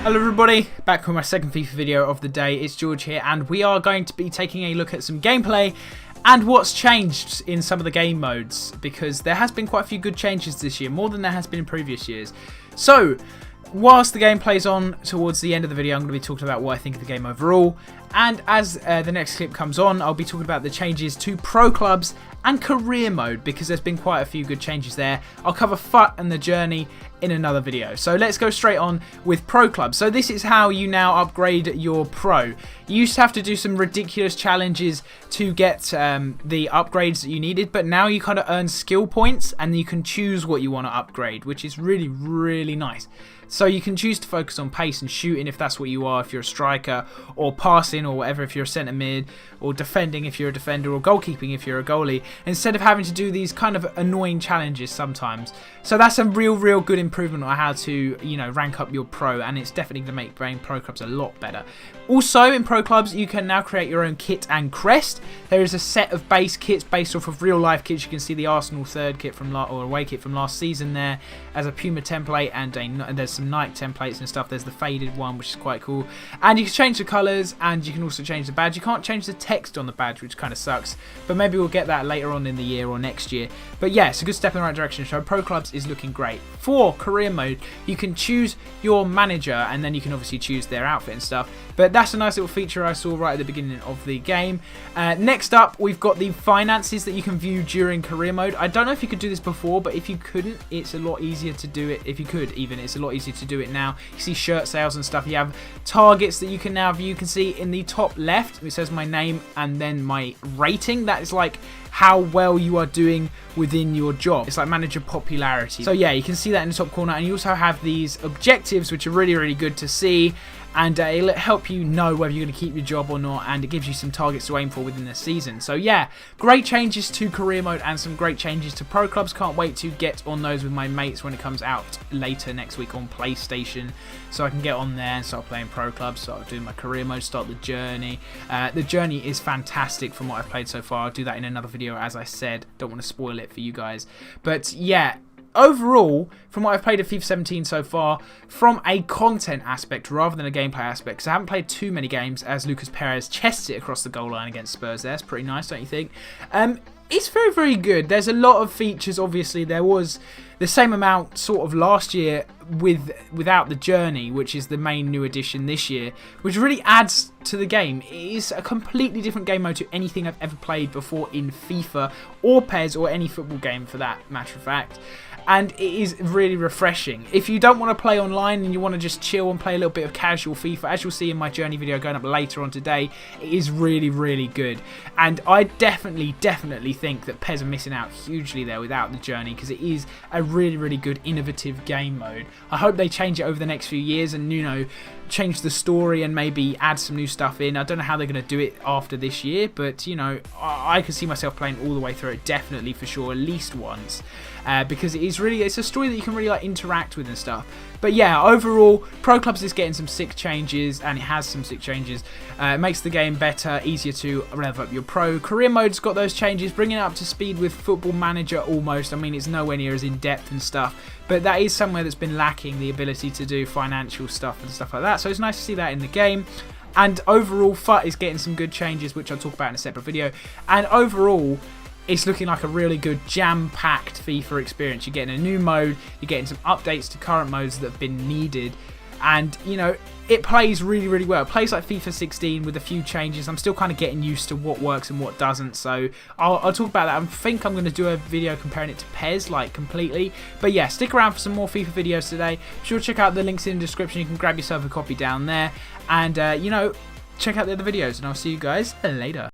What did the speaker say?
Hello everybody, back with my second FIFA video of the day. It's George here, and we are going to be taking a look at some gameplay and what's changed in some of the game modes, because there has been quite a few good changes this year, more than there has been in previous years. So, whilst the game plays on towards the end of the video, I'm going to be talking about what I think of the game overall, and as the next clip comes on, I'll be talking about the changes to Pro Clubs and Career Mode, because there's been quite a few good changes there. I'll cover FUT and the journey in another video. So let's go straight on with Pro Clubs. So this is how you now upgrade your Pro. You used to have to do some ridiculous challenges to get the upgrades that you needed, but now you kind of earn skill points and you can choose what you want to upgrade, which is really, really nice. So you can choose to focus on pace and shooting if that's what you are, if you're a striker, or passing or whatever if you're a centre mid, or defending if you're a defender, or goalkeeping if you're a goalie, instead of having to do these kind of annoying challenges sometimes. So that's a real good improvement on how to, you know, rank up your Pro, and it's definitely going to make playing Pro Clubs a lot better. Also in Pro Clubs you can now create your own kit and crest. There is a set of base kits based off of real life kits. You can see the Arsenal third kit from or away kit from last season there as a Puma template, and there's some Nike templates and stuff. There's the faded one, which is quite cool, and you can change the colours, and you can also change the badge. You can't change the text on the badge, which kind of sucks, but maybe we'll get that later on in the year or next year. But yeah, it's a good step in the right direction. So Pro Clubs is looking great. For Career Mode, you can choose your manager, and then you can obviously choose their outfit and stuff, but that's a nice little feature I saw right at the beginning of the game. Next up, we've got the finances that you can view during Career Mode. I don't know if you could do this before, but if you couldn't, it's a lot easier to do it. If you could even, it's a lot easier to do it now. You see shirt sales and stuff. You have targets that you can now view. You can see in the top left, it says my name and then my rating. That is like how well you are doing within your job. It's like manager popularity. So yeah, you can see that in the top corner, and you also have these objectives, which are really good to see, and it'll help you know whether you're going to keep your job or not, and it gives you some targets to aim for within the season. So yeah, great changes to Career Mode and some great changes to Pro Clubs. Can't wait to get on those with my mates when it comes out later next week on PlayStation, so I can get on there and start playing Pro Clubs, start doing my Career Mode, start the journey. The journey is fantastic from what I've played so far. I'll do that in another video, as I said. Don't want to spoil it for you guys, but yeah, overall, from what I've played of FIFA 17 so far, from a content aspect rather than a gameplay aspect, because I haven't played too many games as Lucas Perez chests it across the goal line against Spurs there. It's pretty nice, don't you think? It's very good. There's a lot of features. Obviously, there was the same amount sort of last year without the journey, which is the main new addition this year, which really adds to the game. It is a completely different game mode to anything I've ever played before in FIFA or PES or any football game for that matter of fact. And it is really refreshing. If you don't want to play online and you want to just chill and play a little bit of casual FIFA, as you'll see in my journey video going up later on today, it is really good. And I definitely think that PES are missing out hugely there without the journey, because it is a really good innovative game mode. I hope they change it over the next few years and, you know, change the story and maybe add some new stuff in. I don't know how they're going to do it after this year, but you know, I could see myself playing all the way through it, definitely for sure, at least once, because it's a story that you can really like interact with and stuff. But yeah, overall, Pro Clubs is getting some sick changes, and it has some sick changes. It makes the game better, easier to level up your Pro. Career Mode's got those changes, bringing it up to speed with Football Manager almost. I mean, it's nowhere near as in-depth and stuff, but that is somewhere that's been lacking, the ability to do financial stuff and stuff like that. So it's nice to see that in the game. And overall, FUT is getting some good changes, which I'll talk about in a separate video. And overall, it's looking like a really good jam-packed FIFA experience. You're getting a new mode, you're getting some updates to current modes that have been needed, and you know, it plays really well. It plays like FIFA 16 with a few changes. I'm still kind of getting used to what works and what doesn't, so I'll talk about that. I think I'm going to do a video comparing it to PES, like completely. But yeah, stick around for some more FIFA videos today. Be sure to check out the links in the description. You can grab yourself a copy down there, and you know, check out the other videos, and I'll see you guys later.